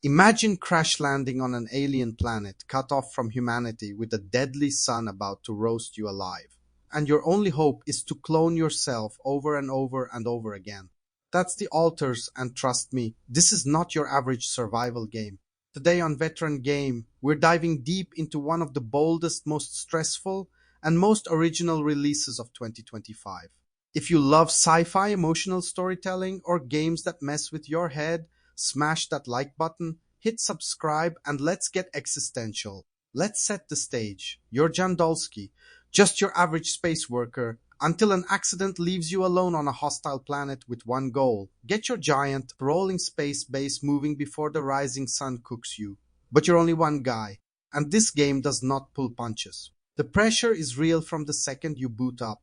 Imagine crash landing on an alien planet cut off from humanity with a deadly sun about to roast you alive. And your only hope is to clone yourself over and over and over again. That's the altars, and trust me, this is not your average survival game. Today on Veteran Game, we're diving deep into one of the boldest, most stressful, and most original releases of 2025. If you love sci-fi emotional storytelling or games that mess with your head, smash that like button, hit subscribe, and let's get existential. Let's set the stage. You're Jandolski, just your average space worker, until an accident leaves you alone on a hostile planet with one goal. Get your giant, rolling space base moving before the rising sun cooks you. But you're only one guy, and this game does not pull punches. The pressure is real from the second you boot up.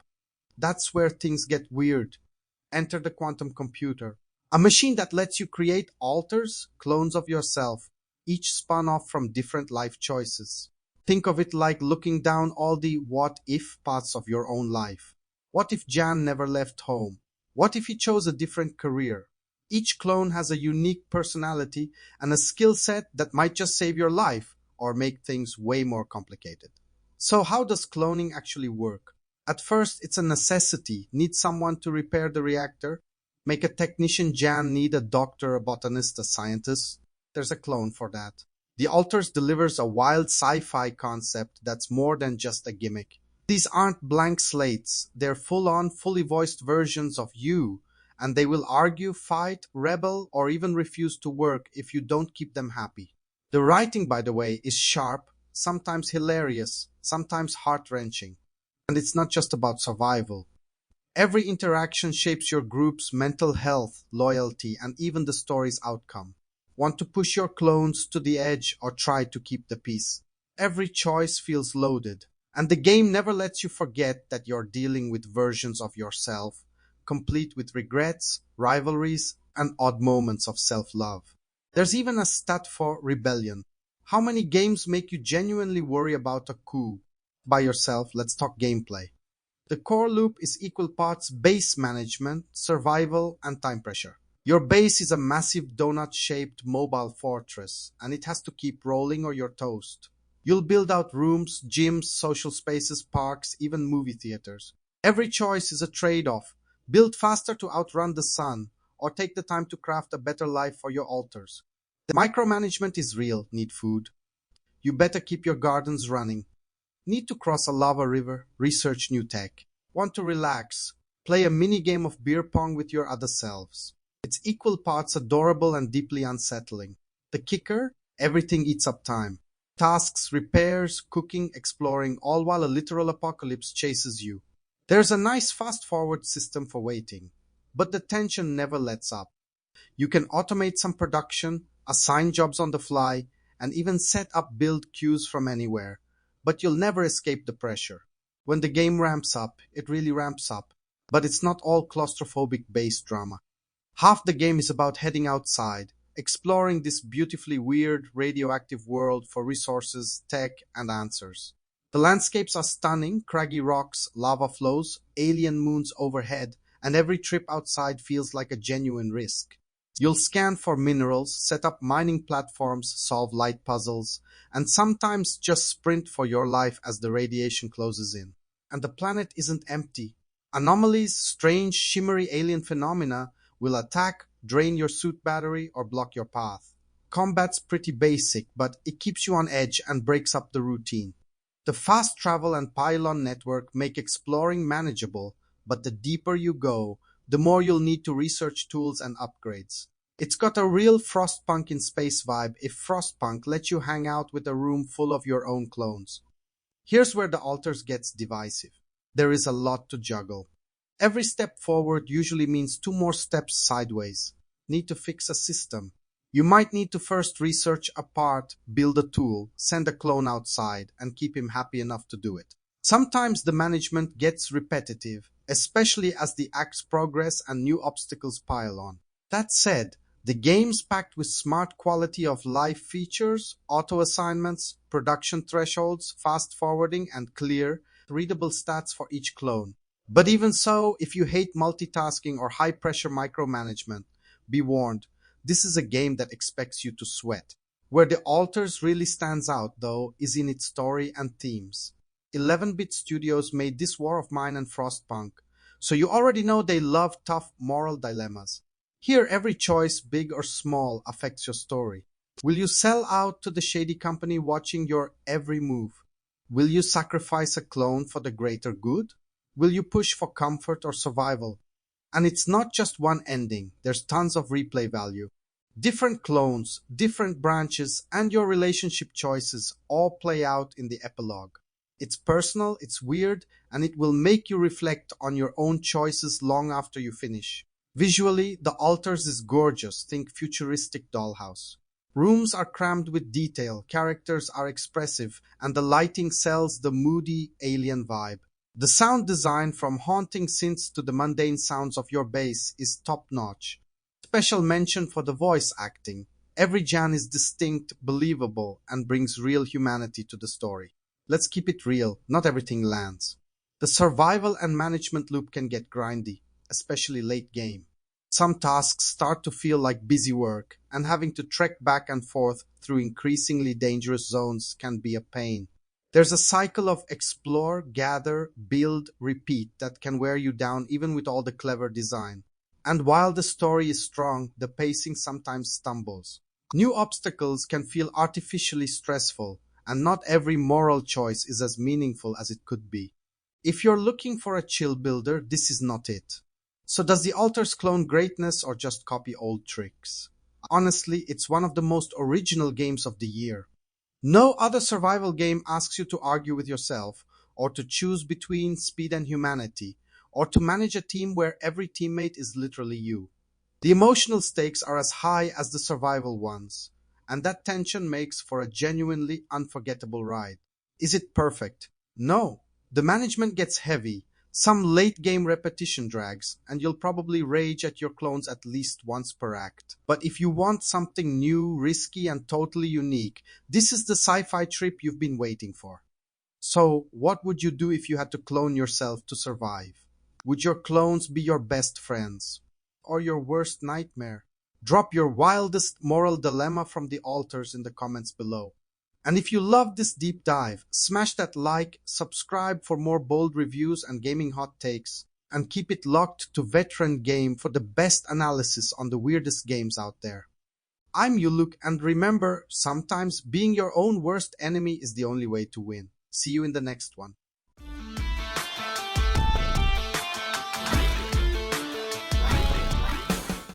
That's where things get weird. Enter the quantum computer, a machine that lets you create alters, clones of yourself, each spun off from different life choices. Think of it like looking down all the what if parts of your own life. What if Jan never left home? What if he chose a different career? Each clone has a unique personality and a skill set that might just save your life or make things way more complicated. So how does cloning actually work? At first, it's a necessity. Need someone to repair the reactor? Make a technician Jan need a doctor, a botanist, a scientist? There's a clone for that. The Alters delivers a wild sci-fi concept that's more than just a gimmick. These aren't blank slates. They're full-on, fully voiced versions of you, and they will argue, fight, rebel, or even refuse to work if you don't keep them happy. The writing, by the way, is sharp, sometimes hilarious, sometimes heart-wrenching. And it's not just about survival. Every interaction shapes your group's mental health, loyalty, and even the story's outcome. Want to push your clones to the edge or try to keep the peace? Every choice feels loaded, and the game never lets you forget that you're dealing with versions of yourself, complete with regrets, rivalries, and odd moments of self-love. There's even a stat for rebellion. How many games make you genuinely worry about a coup? By yourself, let's talk gameplay. The core loop is equal parts base management, survival, and time pressure. Your base is a massive donut-shaped mobile fortress, and it has to keep rolling or you're toast. You'll build out rooms, gyms, social spaces, parks, even movie theaters. Every choice is a trade-off. Build faster to outrun the sun, or take the time to craft a better life for your alters. The micromanagement is real. Need food? You better keep your gardens running. Need to cross a lava river? Research new tech. Want to relax? Play a mini game of beer pong with your other selves. It's equal parts adorable and deeply unsettling. The kicker? Everything eats up time. Tasks, repairs, cooking, exploring, all while a literal apocalypse chases you. There's a nice fast-forward system for waiting, but the tension never lets up. You can automate some production, assign jobs on the fly, and even set up build queues from anywhere. But you'll never escape the pressure. When the game ramps up, it really ramps up. But it's not all claustrophobic base drama. Half the game is about heading outside, exploring this beautifully weird, radioactive world for resources, tech, and answers. The landscapes are stunning, craggy rocks, lava flows, alien moons overhead, and every trip outside feels like a genuine risk. You'll scan for minerals, set up mining platforms, solve light puzzles, and sometimes just sprint for your life as the radiation closes in. And the planet isn't empty. Anomalies, strange, shimmery alien phenomena will attack, drain your suit battery, or block your path. Combat's pretty basic, but it keeps you on edge and breaks up the routine. The fast travel and pylon network make exploring manageable, but the deeper you go, the more you'll need to research tools and upgrades. It's got a real Frostpunk in space vibe if Frostpunk lets you hang out with a room full of your own clones. Here's where the alters gets divisive. There is a lot to juggle. Every step forward usually means two more steps sideways. Need to fix a system. You might need to first research a part, build a tool, send a clone outside, and keep him happy enough to do it. Sometimes the management gets repetitive, especially as the acts progress and new obstacles pile on. That said, the game's packed with smart quality of life features, auto assignments, production thresholds, fast forwarding, and clear, readable stats for each clone. But even so, if you hate multitasking or high-pressure micromanagement, be warned. This is a game that expects you to sweat. Where the Alters really stands out, though, is in its story and themes. 11-bit Studios made this War of Mine and Frostpunk, so you already know they love tough moral dilemmas. Here, every choice, big or small, affects your story. Will you sell out to the shady company watching your every move? Will you sacrifice a clone for the greater good? Will you push for comfort or survival? And it's not just one ending, there's tons of replay value. Different clones, different branches, and your relationship choices all play out in the epilogue. It's personal, it's weird, and it will make you reflect on your own choices long after you finish. Visually, The Altars is gorgeous, think futuristic dollhouse. Rooms are crammed with detail, characters are expressive, and the lighting sells the moody alien vibe. The sound design, from haunting synths to the mundane sounds of your base, is top-notch. Special mention for the voice acting. Every Jan is distinct, believable, and brings real humanity to the story. Let's keep it real, not everything lands. The survival and management loop can get grindy, especially late game. Some tasks start to feel like busy work, and having to trek back and forth through increasingly dangerous zones can be a pain. There's a cycle of explore, gather, build, repeat that can wear you down even with all the clever design. And while the story is strong, the pacing sometimes stumbles. New obstacles can feel artificially stressful, and not every moral choice is as meaningful as it could be. If you're looking for a chill builder, this is not it. So does the Altars clone greatness or just copy old tricks? Honestly, it's one of the most original games of the year. No other survival game asks you to argue with yourself, or to choose between speed and humanity, or to manage a team where every teammate is literally you. The emotional stakes are as high as the survival ones, and that tension makes for a genuinely unforgettable ride. Is it perfect? No. The management gets heavy, some late game repetition drags, and you'll probably rage at your clones at least once per act. But if you want something new, risky, and totally unique, this is the sci-fi trip you've been waiting for. So, what would you do if you had to clone yourself to survive? Would your clones be your best friends? Or your worst nightmare? Drop your wildest moral dilemma from the Altars in the comments below. And if you loved this deep dive, smash that like, subscribe for more bold reviews and gaming hot takes, and keep it locked to Veteran Game for the best analysis on the weirdest games out there. I'm Yuluk, and remember, sometimes being your own worst enemy is the only way to win. See you in the next one.